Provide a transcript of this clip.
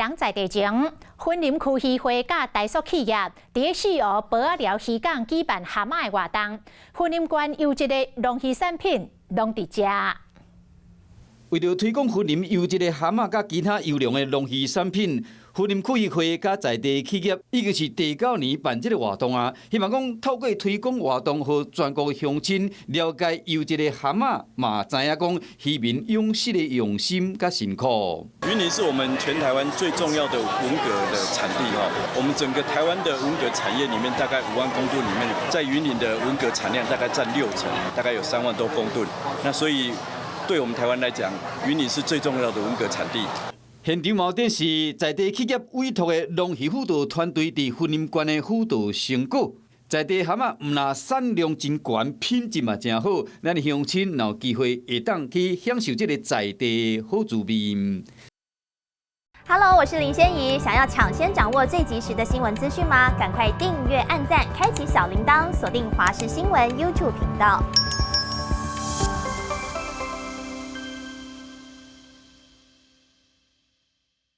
人在地前，婚林区渔会甲大属企业伫四湖宝仔寮渔港举办蛤蟆的活动，婚林县优质的农渔产品拢伫遮。为了推广婚林优质的蛤蟆甲其他优良的农渔产品，婚林区渔会甲在地企业已经是第9年办这个活动啊。希望讲透过推广活动，让全国乡亲了解优质的蛤蟆，嘛知影讲渔民养殖的用心甲辛苦。云林是我们全台湾最重要的文蛤的产地哈。我们整个台湾的文蛤产业里面，大概5万公吨里面，在云林的文蛤产量大概占60%，大概有3万多公吨。那所以对我们台湾来讲，云林是最重要的文蛤产地。现场嘛，展示在地企业委托的农渔辅导团队伫婚林县的辅导成果。在地蛤蟆唔但产量真高，品质嘛真好，咱的乡亲若有机会会当去享受这个在地好滋味。Hello， 我是林仙怡。想要抢先掌握最及时的新闻资讯吗？赶快订阅、按赞、开启小铃铛，锁定华视新闻 YouTube 频道。